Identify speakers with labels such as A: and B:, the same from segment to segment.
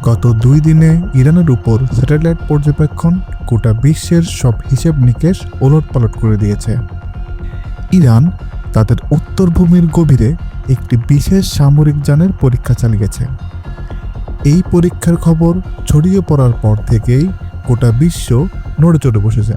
A: গত 2 দিনে ইরানের উপর স্যাটেলাইট পর্যবেক্ষণ গোটা বিশ্বের সব হিসেব নিকেশ ওলটপালট করে দিয়েছে। ইরান তাদের উত্তরভূমির গভীরে একটি বিশেষ সামরিক যানের পরীক্ষা চালিয়েছে। এই পরীক্ষার খবর ছড়িয়ে পড়ার পর থেকেই গোটা বিশ্ব নড়েচড়ে বসেছে।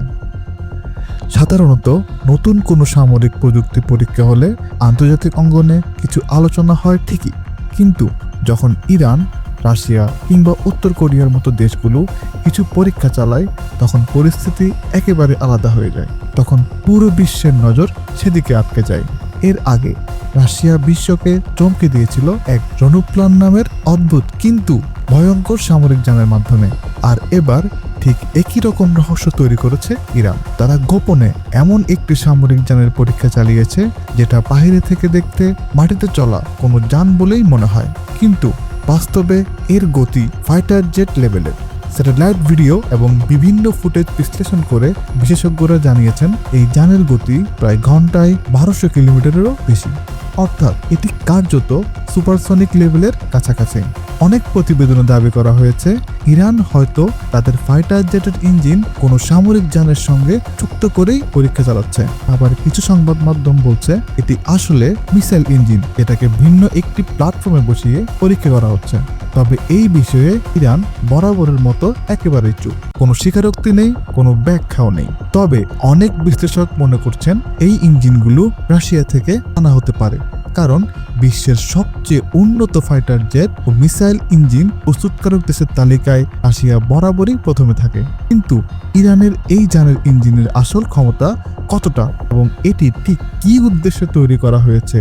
A: সাধারণত নতুন কোনো সামরিক প্রযুক্তি পরীক্ষা হলে আন্তর্জাতিক অঙ্গনে কিছু আলোচনা হয় ঠিকই, কিন্তু যখন ইরান, রাশিয়া কিংবা উত্তর কোরিয়ার মতো দেশগুলো কিছু পরীক্ষা চালায় তখন পরিস্থিতি একেবারে আলাদা হয়ে যায়। তখন পুরো বিশ্বের নজর সেদিকে আটকে যায়। এর আগে রাশিয়া বিশ্বকে চমকে দিয়েছিল এক রণুপ্লান নামের অদ্ভুত কিন্তু ভয়ঙ্কর সামরিক যানের মাধ্যমে, আর এবার ঠিক একই রকম রহস্য তৈরি করেছে ইরান। তারা গোপনে এমন একটি সামরিক যানের পরীক্ষা চালিয়েছে যেটা বাইরে থেকে দেখতে মাটিতে চলা কোনো যান বলেই মনে হয়, কিন্তু বাস্তবে এর গতি ফাইটার জেট লেভেলের। স্যাটেলাইট ভিডিও এবং বিভিন্ন ফুটেজ বিশ্লেষণ করে বিশেষজ্ঞরা জানিয়েছেন এই যানের গতি প্রায় ঘন্টায় 1200 কিলোমিটারেরও বেশি, অর্থাৎ এটি কার্যত সুপারসনিক লেভেলের কাছাকাছি। অনেক প্রতিবেদনে দাবি করা হয়েছে ইরান হয়তো তাদের ফাইটার জেটের ইঞ্জিন কোনো সামরিক যানের সঙ্গে যুক্ত করেই পরীক্ষা চালাচ্ছে। আবার কিছু সংবাদ মাধ্যম বলছে এটি আসলে মিসাইল ইঞ্জিন, এটাকে ভিন্ন একটি প্ল্যাটফর্মে বসিয়ে পরীক্ষা করা হচ্ছে। তবে এই বিষয়ে ইরান বরাবরের মতো একেবারেই চুপ, কোনো স্বীকারোক্তি নেই, কোনো ব্যাখ্যাও নেই। তবে অনেক বিশ্লেষক মনে করছেন এই ইঞ্জিনগুলো রাশিয়া থেকে আনা হতে পারে, কারণ বিশ্বের সবচেয়ে উন্নত ফাইটার জেট ও মিসাইল ইঞ্জিন প্রস্তুতকারক দেশের তালিকায় রাশিয়া বরাবরই প্রথমে থাকে। কিন্তু ইরানের এই যানের ইঞ্জিনের আসল ক্ষমতা কতটা এবং এটি ঠিক কী উদ্দেশ্যে তৈরি করা হয়েছে,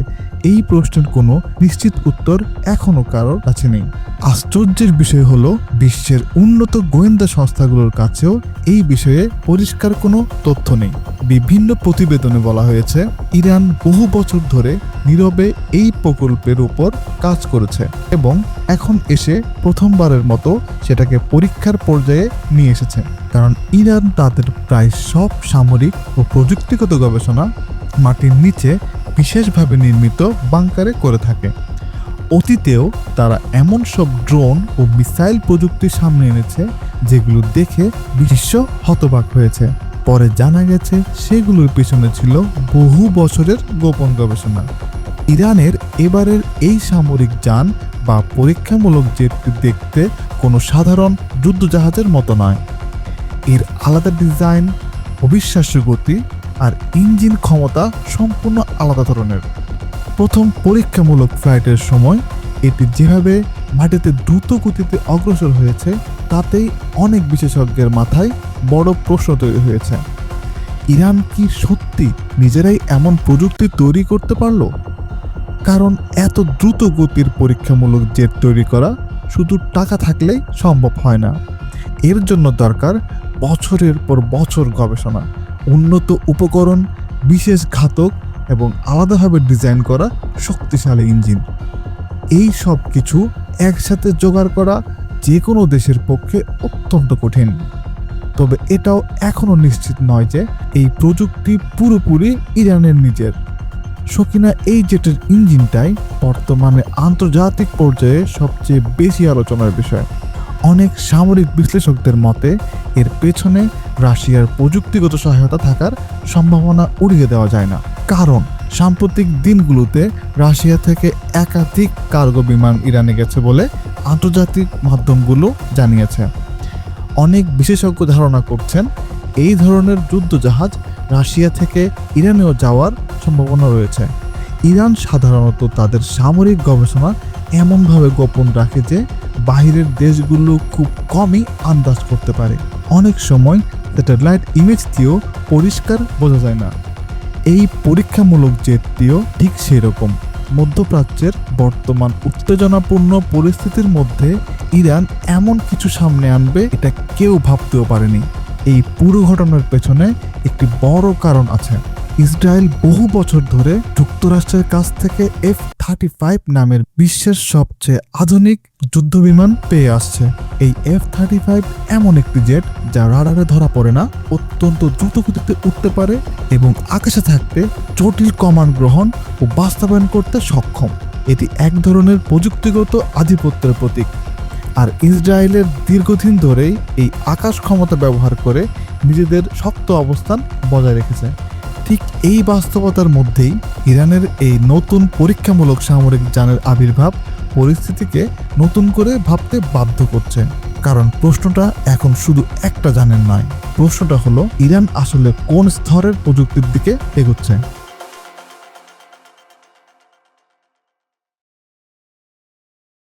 A: এই প্রশ্নের কোনো নিশ্চিত উত্তর এখনো কারোর কাছে নেই। আশ্চর্যের বিষয় হলো বিশ্বের উন্নত গোয়েন্দা সংস্থাগুলোর কাছেও এই বিষয়ে পরিষ্কার কোনো তথ্য নেই। বিভিন্ন প্রতিবেদনে বলা হয়েছে ইরান বহু বছর ধরে নীরবে এই প্রকল্পের উপর কাজ করেছে এবং এখন এসে প্রথমবারের মতো সেটাকে পরীক্ষার পর্যায়ে নিয়ে এসেছে। কারণ ইরান তাদের প্রায় সব সামরিক ও প্রযুক্তিগত গবেষণা মাটির নিচে বিশেষভাবে নির্মিত বাংকারে করে থাকে। অতীতেও তারা এমন সব ড্রোন ও মিসাইল প্রযুক্তি সামনে এনেছে যেগুলো দেখে বিশ্ব হতবাক হয়েছে। পরে জানা গেছে সেগুলোর পিছনে ছিল বহু বছরের গোপন গবেষণা। ইরানের এবারের এই সামরিক যান বা পরীক্ষামূলক জেটটি দেখতে কোনো সাধারণ যুদ্ধজাহাজের মতো নয়। এর আলাদা ডিজাইন, অবিশ্বাস্য গতি আর ইঞ্জিন ক্ষমতা সম্পূর্ণ আলাদা ধরনের। প্রথম পরীক্ষামূলক ফ্লাইটের সময় এটি যেভাবে মাটিতে দ্রুত গতিতে অগ্রসর হয়েছে তাতেই অনেক বিশেষজ্ঞের মাথায় বড় প্রশ্ন তৈরি হয়েছে। ইরান কি সত্যি নিজেরাই এমন প্রযুক্তি তৈরি করতে পারলো? কারণ এত দ্রুত গতির পরীক্ষামূলক জেট তৈরি করা শুধু টাকা থাকলেই সম্ভব হয় না। এর জন্য দরকার বছরের পর বছর গবেষণা, উন্নত উপকরণ, বিশেষ ঘাতক এবং আলাদাভাবে ডিজাইন করা শক্তিশালী ইঞ্জিন। এই সব কিছু একসাথে জোগাড় করা যে কোনো দেশের পক্ষে অত্যন্ত কঠিন। তবে এটাও এখনও নিশ্চিত নয় যে এই প্রযুক্তি পুরোপুরি ইরানের নিজের। শকিনা এই জেটের ইঞ্জিনটাই বর্তমানে আন্তর্জাতিক পর্যায়ে সবচেয়ে বেশি আলোচনার বিষয়। অনেক সামরিক বিশ্লেষকদের মতে এর পেছনে রাশিয়ার প্রযুক্তিগত সহায়তা থাকার সম্ভাবনা উড়িয়ে দেওয়া যায় না, কারণ সাম্প্রতিক দিনগুলোতে রাশিয়া থেকে একাধিক কার্গো বিমান ইরানে গেছে বলে আন্তর্জাতিক মাধ্যমগুলো জানিয়েছে। অনেক বিশেষজ্ঞ ধারণা করছেন এই ধরনের যুদ্ধজাহাজ রাশিয়া থেকে ইরানেও যাওয়ার সম্ভাবনা রয়েছে। ইরান সাধারণত তাদের সামরিক গবেষণা এমনভাবে গোপন রাখে যে বাহিরের দেশগুলো খুব কমই আন্দাজ করতে পারে। অনেক সময় স্যাটেলাইট ইমেজ দিয়েও পরিষ্কার বোঝা যায় না। এই পরীক্ষামূলক জেটটিও ঠিক সেই রকম। মধ্যপ্রাচ্যের বর্তমান উত্তেজনাপূর্ণ পরিস্থিতির মধ্যে ইরান এমন কিছু সামনে আনবে এটা কেউ ভাবতেও পারেনি। এই পুরো ঘটনার পেছনে একটি বড় কারণ আছে। ইসরায়েল বহু বছর ধরে যুক্তরাষ্ট্রের কাছ থেকে F-35 নামের বিশ্বের সবচেয়ে আধুনিক যুদ্ধবিমান পেয়ে আসছে। এই F-35 এমন একটি জেট যা রাডারে ধরা পড়ে না, অত্যন্ত দ্রুত গতিতে উঠতে পারে এবং আকাশে থাকতে জটিল কমান্ড গ্রহণ ও বাস্তবায়ন করতে সক্ষম। এটি এক ধরনের প্রযুক্তিগত আধিপত্যের প্রতীক। আর ইসরায়েলের দীর্ঘদিন ধরেই এই আকাশ ক্ষমতা ব্যবহার করে নিজেদের শক্ত অবস্থান বজায় রেখেছে। ঠিক এই বাস্তবতার মধ্যেই ইরানের এই নতুন পরীক্ষামূলক সামরিক যানের আবির্ভাব পরিস্থিতিকে নতুন করে ভাবতে বাধ্য করছে। কারণ প্রশ্নটা এখন শুধু একটা যানের নয়, প্রশ্নটা হলো ইরান আসলে কোন স্তরের প্রযুক্তির দিকে এগোচ্ছে।